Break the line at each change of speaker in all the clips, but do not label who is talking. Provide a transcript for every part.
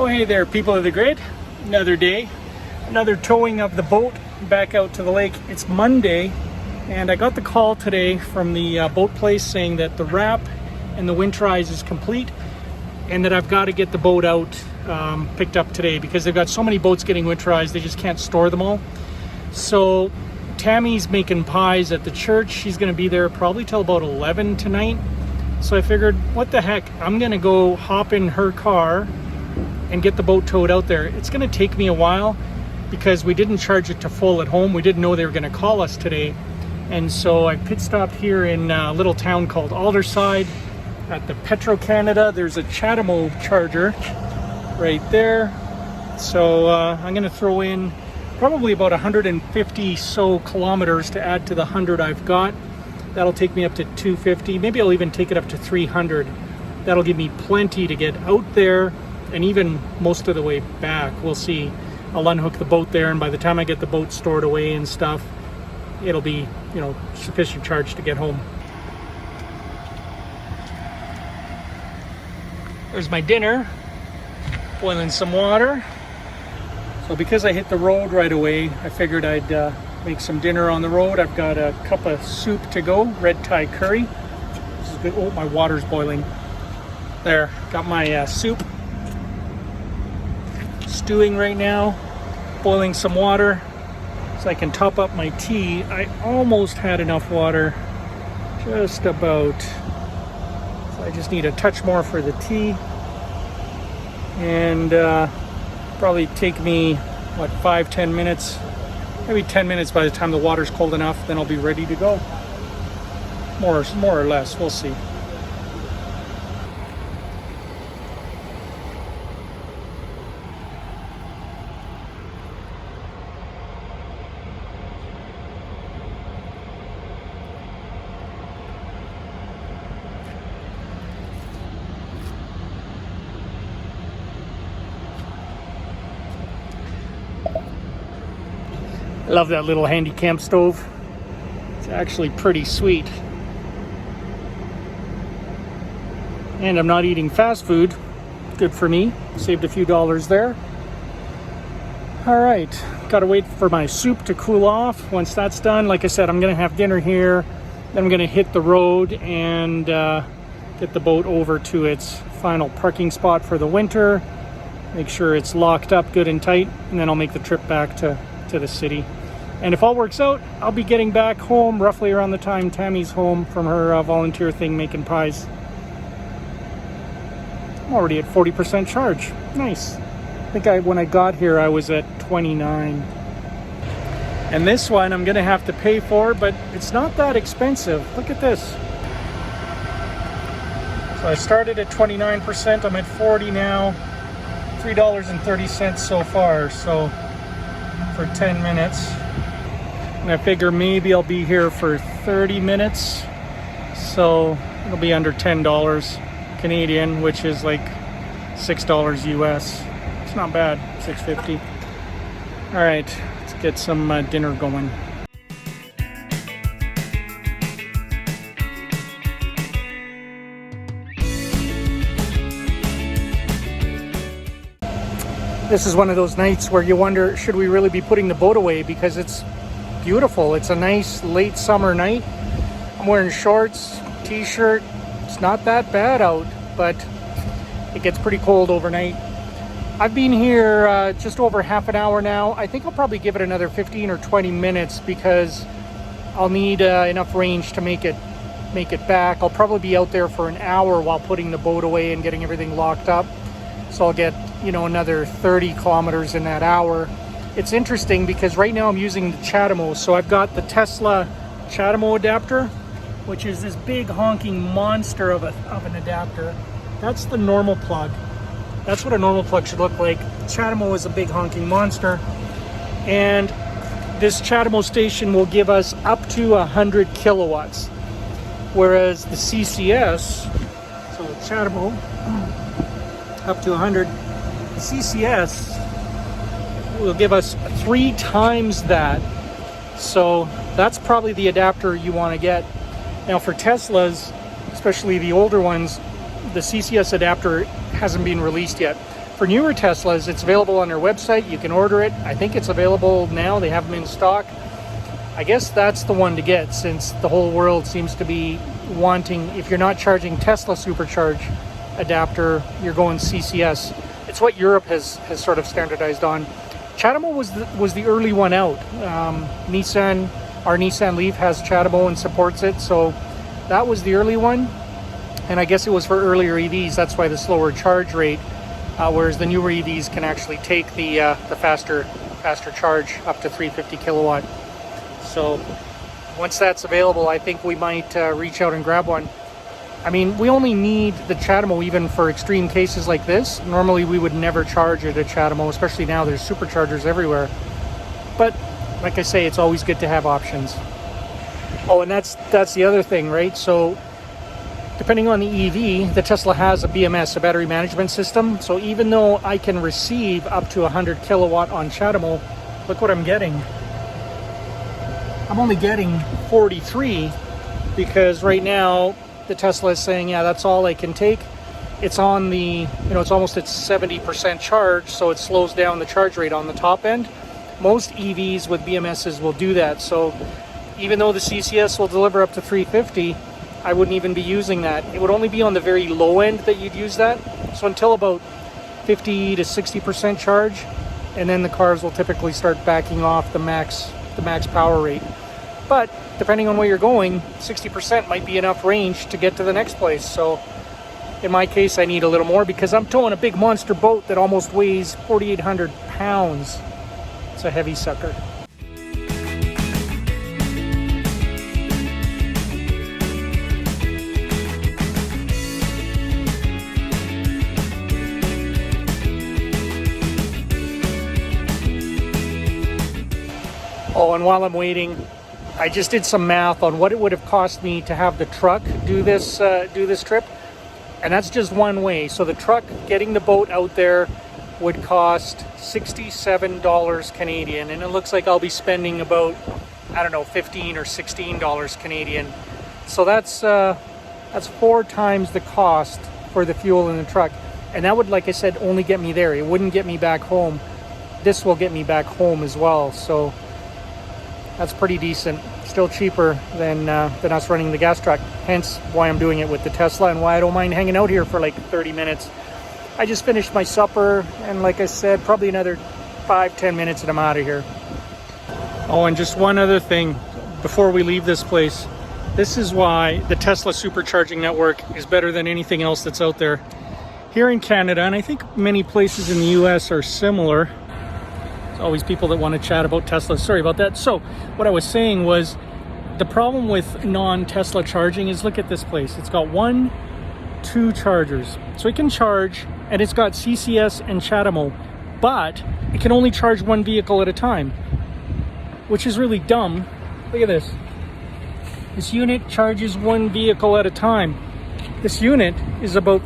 Oh, hey there, people of the grid. Another day, another towing of the boat back out to the lake. It's Monday, and I got the call today from the boat place saying that the wrap and the winterize is complete, and that I've got to get the boat out picked up today because they've got so many boats getting winterized, they just can't store them all. So Tammy's making pies at the church. She's going to be there probably till about 11 tonight. So I figured, what the heck, I'm going to go hop in her car and get the boat towed out there. It's going to take me a while because we didn't charge it to full at home. We didn't know they were going to call us today. And so I pit stopped here in a little town called Alderside at the Petro Canada. There's a Chatamo charger right there. So I'm going to throw in probably about 150 so kilometers to add to the 100 I've got. That'll take me up to 250. Maybe I'll even take it up to 300. That'll give me plenty to get out there and even most of the way back. We'll see. I'll unhook the boat there, and by the time I get the boat stored away and stuff, it'll be, sufficient charge to get home. There's my dinner. Boiling some water. So because I hit the road right away, I figured I'd make some dinner on the road. I've got a cup of soup to go, red Thai curry. This is good. Oh, my water's boiling. There, got my soup. Stewing right now, boiling some water so I can top up my tea. I almost had enough water, just about. So I just need a touch more for the tea. And probably take me, 5-10 minutes, maybe 10 minutes by the time the water's cold enough, then I'll be ready to go. More or less, we'll see. Love that little handy camp stove. It's actually pretty sweet. And I'm not eating fast food. Good for me. Saved a few dollars there. All right, gotta wait for my soup to cool off. Once that's done, like I said, I'm gonna have dinner here. Then I'm gonna hit the road and get the boat over to its final parking spot for the winter. Make sure it's locked up good and tight, and then I'll make the trip back to the city. And if all works out, I'll be getting back home roughly around the time Tammy's home from her volunteer thing making pies. I'm already at 40% charge. Nice. I think when I got here I was at 29. And this one I'm gonna have to pay for, but it's not that expensive. Look at this. So I started at 29%, I'm at 40 now. $3.30 so far, so for 10 minutes. And I figure maybe I'll be here for 30 minutes. So it'll be under $10 Canadian, which is like $6 US. It's not bad, $6.50. All right, let's get some dinner going. This is one of those nights where you wonder, should we really be putting the boat away? Because it's beautiful. It's a nice late summer night. I'm wearing shorts, t-shirt. It's not that bad out, but it gets pretty cold overnight. I've been here just over half an hour now. I think I'll probably give it another 15 or 20 minutes because I'll need enough range to make it back. I'll probably be out there for an hour while putting the boat away and getting everything locked up. So I'll get, another 30 kilometers in that hour. It's interesting because right now I'm using the Chatamo. So I've got the Tesla Chatamo adapter, which is this big honking monster of an adapter. That's the normal plug. That's what a normal plug should look like. Chatamo is a big honking monster. And this Chatamo station will give us up to 100 kilowatts. Whereas the CCS, so Chatamo, up to 100, the CCS will give us 3 times that. So that's probably the adapter you want to get. Now for Teslas, especially the older ones, the CCS adapter hasn't been released yet. For newer Teslas, it's available on their website. You can order it. I think it's available now. They have them in stock. I guess that's the one to get, since the whole world seems to be wanting, if you're not charging Tesla Supercharge adapter, you're going CCS. It's what Europe has sort of standardized on. CHAdeMO was the early one out. Nissan, our Nissan Leaf has CHAdeMO and supports it, so that was the early one. And I guess it was for earlier EVs. That's why the slower charge rate, whereas the newer EVs can actually take the faster charge up to 350 kilowatt. So once that's available, I think we might reach out and grab one. I mean, we only need the CHAdeMO even for extreme cases like this. Normally we would never charge it at CHAdeMO, especially now there's superchargers everywhere. But like I say, it's always good to have options. Oh, and that's the other thing, right? So depending on the EV, the Tesla has a BMS, a battery management system. So even though I can receive up to 100 kilowatt on CHAdeMO, look what I'm getting. I'm only getting 43 because right now the Tesla is saying, yeah, that's all I can take. It's on the, it's almost at 70% charge, so it slows down the charge rate on the top end. Most EVs with BMSs will do that. So even though the CCS will deliver up to 350, I wouldn't even be using that. It would only be on the very low end that you'd use that. So until about 50 to 60% charge, and then the cars will typically start backing off the max power rate. But depending on where you're going, 60% might be enough range to get to the next place. So in my case, I need a little more because I'm towing a big monster boat that almost weighs 4,800 pounds. It's a heavy sucker. Oh, and while I'm waiting, I just did some math on what it would have cost me to have the truck do this trip, and that's just one way. So the truck getting the boat out there would cost $67 Canadian, and it looks like I'll be spending about, I don't know, $15 or $16 Canadian. So that's 4 times the cost for the fuel in the truck, and that would, like I said, only get me there. It wouldn't get me back home. This will get me back home as well. So that's pretty decent. Still cheaper than us running the gas truck. Hence why I'm doing it with the Tesla and why I don't mind hanging out here for like 30 minutes. I just finished my supper, and like I said, probably another 5-10 minutes and I'm out of here. Oh, and just one other thing before we leave this place. This is why the Tesla supercharging network is better than anything else that's out there. Here in Canada, and I think many places in the US are similar. There's always people that want to chat about Tesla. Sorry about that. So what I was saying was the problem with non-Tesla charging is, look at this place. It's got 2 chargers. So it can charge, and it's got CCS and CHAdeMO, but it can only charge one vehicle at a time, which is really dumb. Look at this. This unit charges one vehicle at a time. This unit is about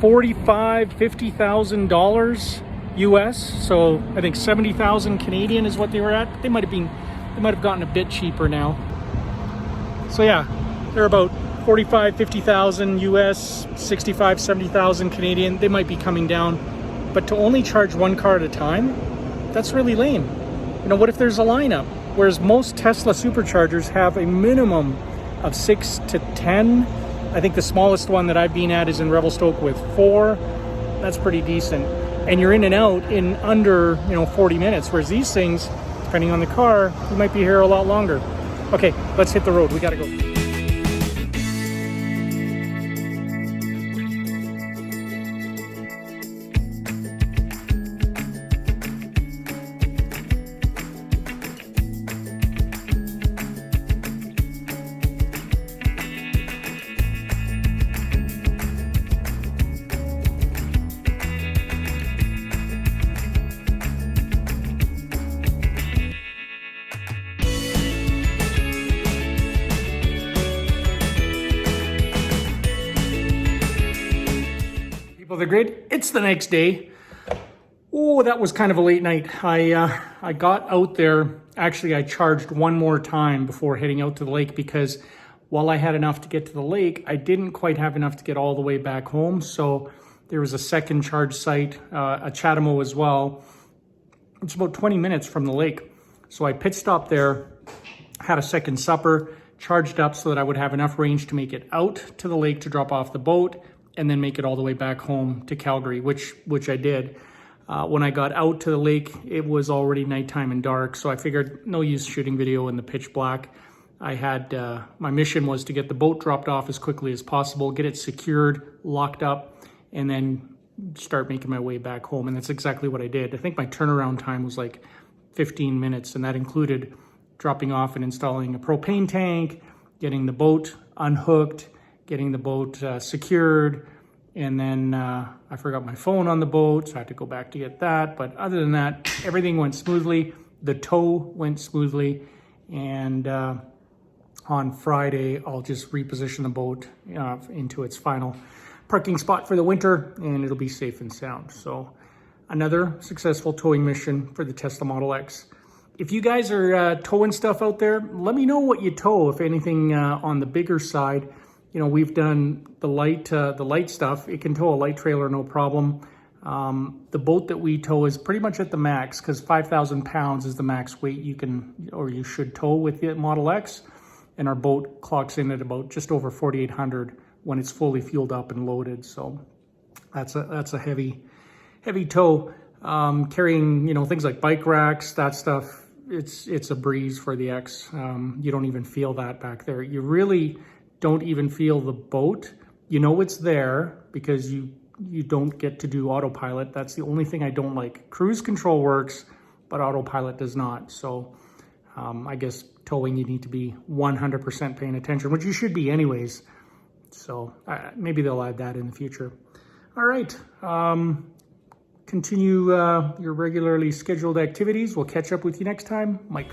$50,000 US, so I think 70,000 Canadian is what they were at. They might have gotten a bit cheaper now. So yeah, they're about 50,000 US, 65, 70,000 Canadian. They might be coming down, but to only charge one car at a time, that's really lame. What if there's a lineup? Whereas most Tesla superchargers have a minimum of 6 to 10. I think the smallest one that I've been at is in Revelstoke with 4. That's pretty decent. And you're in and out in under 40 minutes, whereas these things, depending on the car, you might be here a lot longer. Okay, let's hit the road. We gotta go. The grid. It's the next day. Oh, that was kind of a late night. I got out there. Actually, I charged one more time before heading out to the lake because while I had enough to get to the lake, I didn't quite have enough to get all the way back home. So There was a second charge site, a Chatamo as well. It's about 20 minutes from the lake. So I pit stopped there, had a second supper, charged up so that I would have enough range to make it out to the lake to drop off the boat, and then make it all the way back home to Calgary, which I did. When I got out to the lake, it was already nighttime and dark, so I figured no use shooting video in the pitch black. I had, my mission was to get the boat dropped off as quickly as possible, get it secured, locked up, and then start making my way back home. And that's exactly what I did. I think my turnaround time was like 15 minutes, and that included dropping off and installing a propane tank, getting the boat unhooked, getting the boat secured, and then I forgot my phone on the boat, so I had to go back to get that. But other than that, everything went smoothly. The tow went smoothly, and on Friday, I'll just reposition the boat into its final parking spot for the winter, and it'll be safe and sound. So another successful towing mission for the Tesla Model X. If you guys are towing stuff out there, let me know what you tow, if anything on the bigger side. You know, we've done the light stuff. It can tow a light trailer, no problem. The boat that we tow is pretty much at the max, because 5,000 pounds is the max weight you can, or you should tow with the Model X. And our boat clocks in at about just over 4,800 when it's fully fueled up and loaded. So that's a heavy tow. Carrying, you know, things like bike racks, that stuff, it's a breeze for the X. You don't even feel that back there. You really don't even feel the boat. You know it's there because you don't get to do autopilot. That's the only thing I don't like. Cruise control works, but autopilot does not. So I guess towing, you need to be 100% paying attention, which you should be anyways. So maybe they'll add that in the future. All right. Continue your regularly scheduled activities. We'll catch up with you next time. Mike.